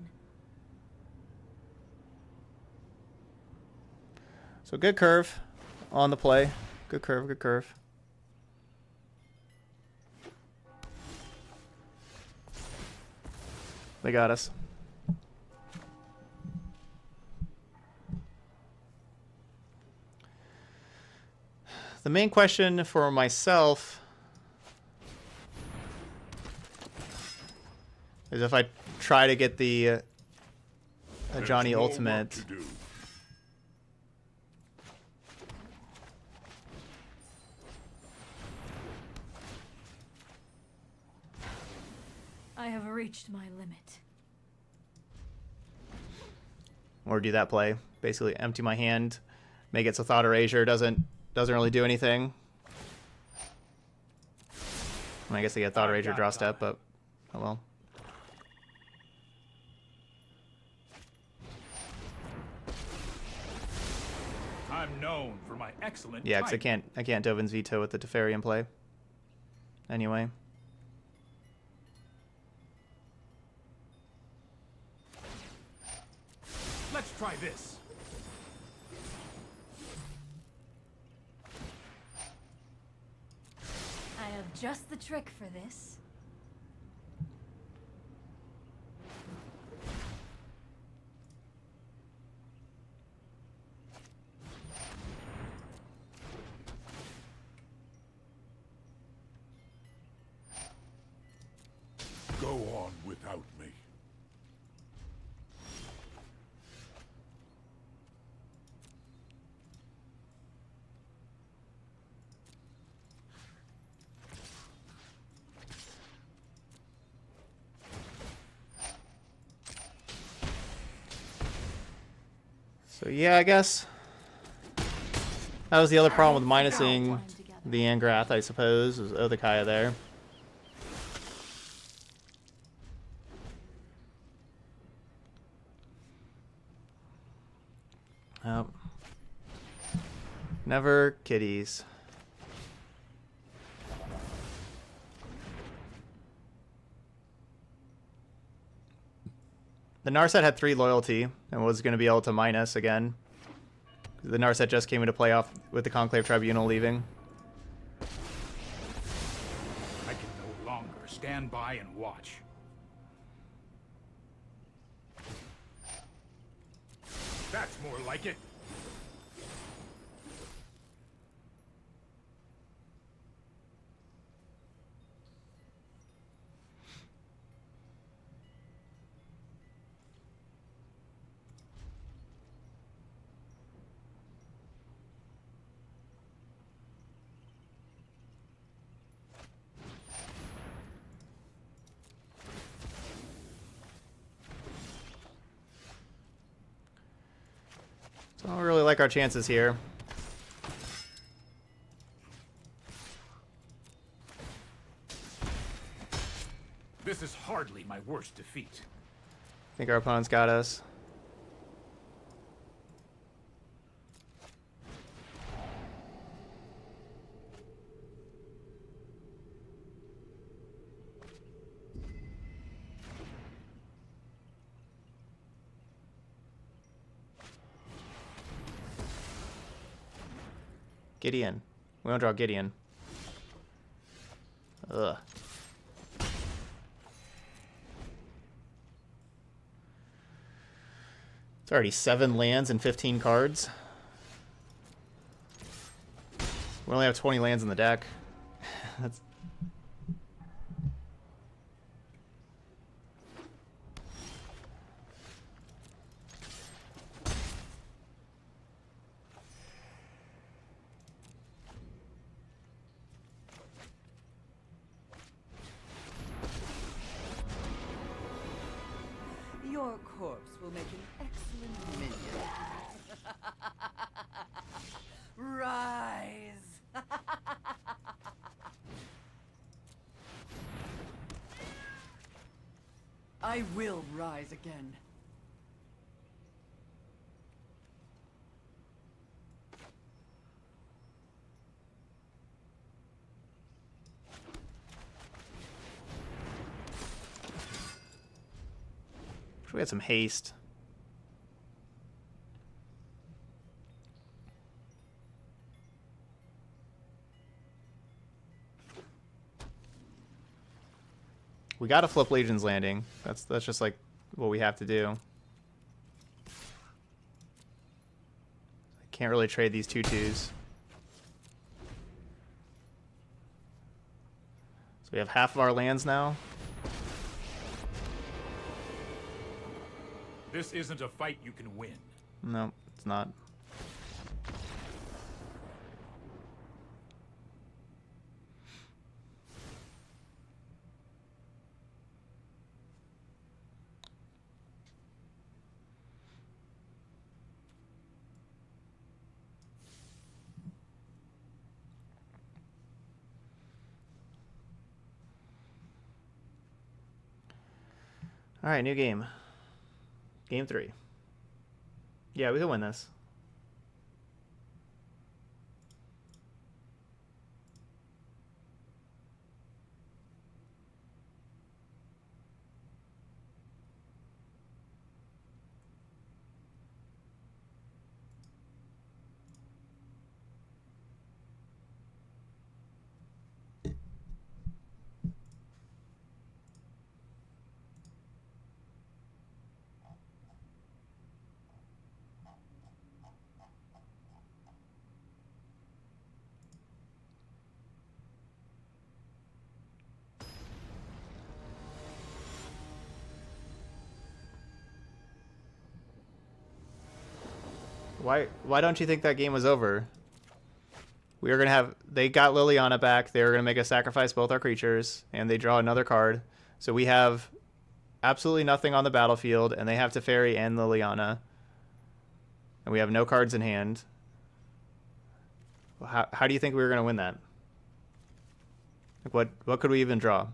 So good curve on the play. Good curve, good curve. They got us. The main question for myself is if I try to get the Johnny There's more Ultimate. work to do. I have reached my limit. Or do that play. Basically empty my hand, make it so Thought Erasure doesn't really do anything. I guess they get Thought Erasure draw step, but oh well. I'm known for my excellent Yeah, because timing. I can't Dovin's Veto with the Teferi in play. Anyway. Let's try this. I have just the trick for this. Go on without me. So yeah, I guess that was the other problem with minusing the Angrath, I suppose, was Odakaya there. Oh. Never kitties. The Narset had 3 loyalty and was going to be able to minus again. The Narset just came into play off with the Conclave Tribunal leaving. I can no longer stand by and watch. That's more like it. So I don't really like our chances here. This is hardly my worst defeat. I think our opponent's got us. Gideon. We don't draw Gideon. Ugh. It's already 7 lands and 15 cards. We only have 20 lands in the deck. That's... Your corpse will make an excellent minion. Rise! I will rise again. We had some haste. We gotta flip Legion's Landing. That's just like what we have to do. I can't really trade these 2/2s. So we have half of our lands now. This isn't a fight you can win. No, it's not. All right, new game. Game 3. Yeah, we can win this. Why don't you think that game was over? We were gonna have... They got Liliana back. They were gonna make us sacrifice both our creatures, and they draw another card. So we have absolutely nothing on the battlefield, and they have Teferi and Liliana. And we have no cards in hand. How do you think we were gonna win that? Like what could we even draw?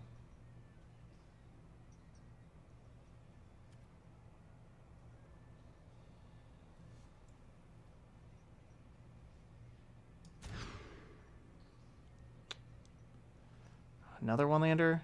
Another one-lander?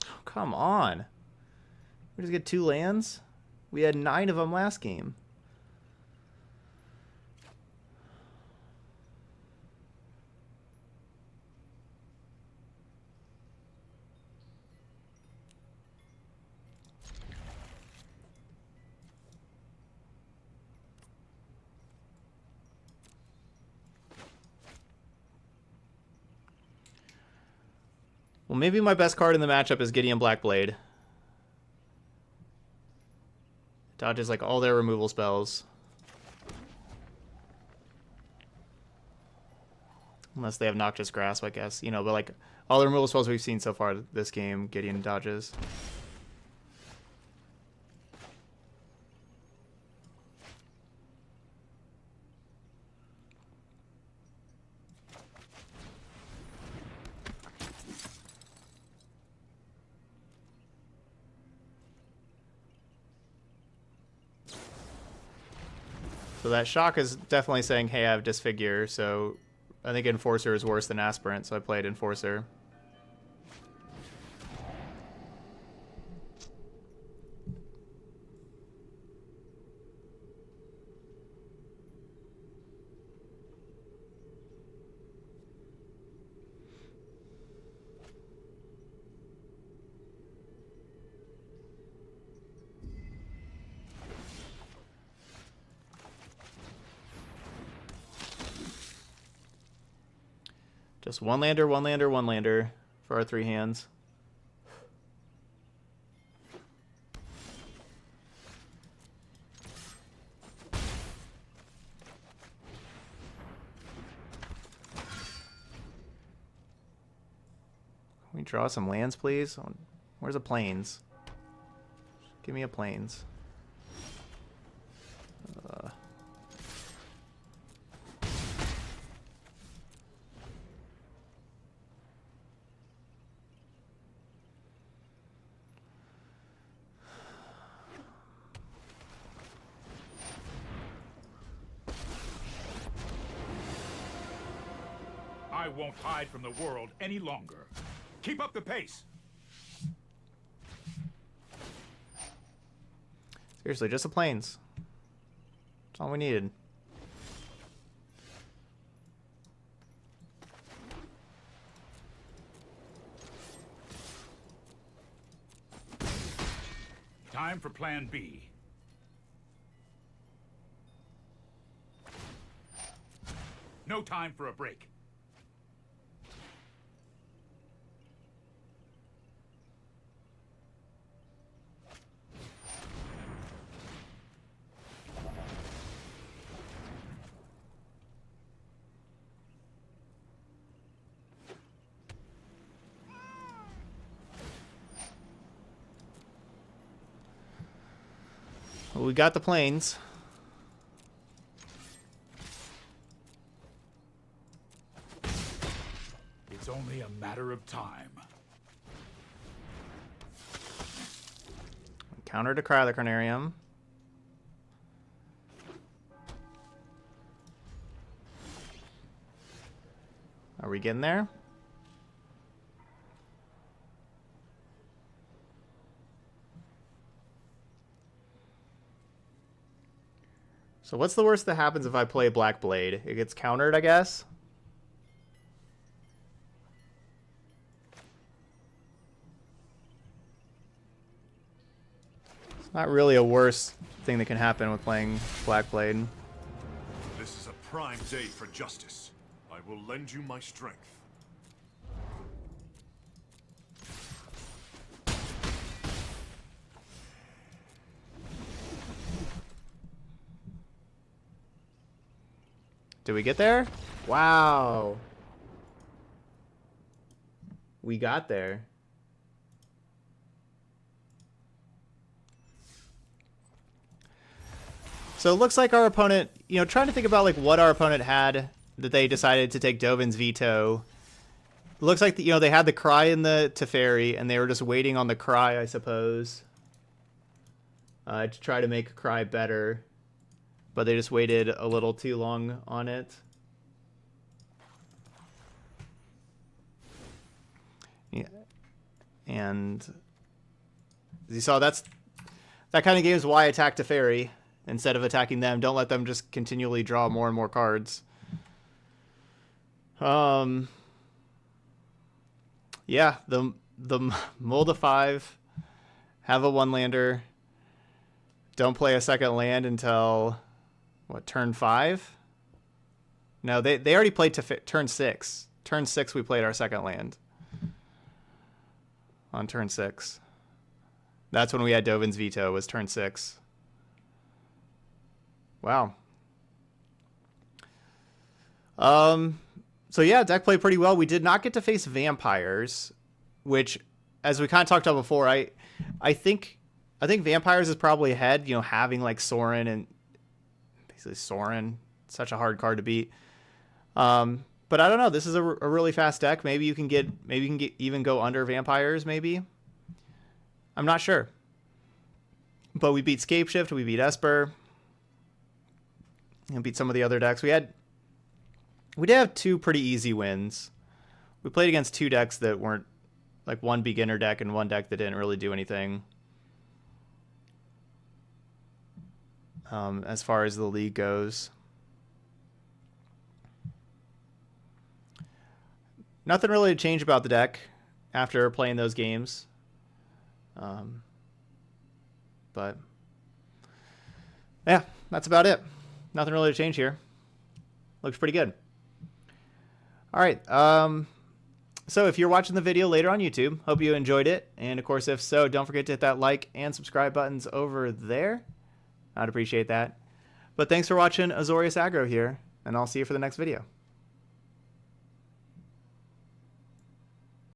Oh, come on. We just get 2 lands? We had 9 of them last game. Well, maybe my best card in the matchup is Gideon Blackblade. Dodges like all their removal spells. Unless they have Noxious Grasp, I guess. You know, but like all the removal spells we've seen so far this game, Gideon dodges. So that shock is definitely saying, hey, I have Disfigure, so I think Enforcer is worse than Aspirant, so I played Enforcer. Just one lander, one lander, one lander for our 3 hands. Can we draw some lands, please? Where's the plains? Give me a plains. I won't hide from the world any longer. Keep up the pace. Seriously, just the plains. That's all we needed. Time for Plan B. No time for a break. Well, we got the plains. It's only a matter of time. Counter to Cry the Carnarium. Are we getting there? So what's the worst that happens if I play Black Blade? It gets countered, I guess? It's not really a worse thing that can happen with playing Black Blade. This is a prime day for justice. I will lend you my strength. Did we get there? Wow. We got there. So it looks like our opponent, trying to think about like what our opponent had that they decided to take Dovin's Veto. It looks like, they had the Cry in the Teferi, and they were just waiting on the Cry, I suppose, to try to make Cry better. But they just waited a little too long on it. Yeah. And as you saw, that kind of game is why I attacked a fairy instead of attacking them. Don't let them just continually draw more and more cards. Yeah, the mold of 5, have a 1-lander. Don't play a second land until what, turn 5? No, they already played to turn 6. Turn 6 we played our second land. On turn 6. That's when we had Dovin's Veto, was turn 6. Wow. So yeah, deck played pretty well. We did not get to face vampires, which, as we kind of talked about before, I think vampires is probably ahead, having like Sorin, and basically Sorin, such a hard card to beat. But I don't know. This is a really fast deck. Maybe you can even go under vampires. Maybe. I'm not sure. But we beat Scapeshift. We beat Esper. and beat some of the other decks. We did have two pretty easy wins. We played against two decks that weren't, like one beginner deck and one deck that didn't really do anything. As far as the league goes. Nothing really to change about the deck after playing those games. But yeah, that's about it. Nothing really to change here. Looks pretty good. All right. So if you're watching the video later on YouTube, hope you enjoyed it. And of course, if so, don't forget to hit that like and subscribe buttons over there. I'd appreciate that. But thanks for watching Azorius Aggro here, and I'll see you for the next video.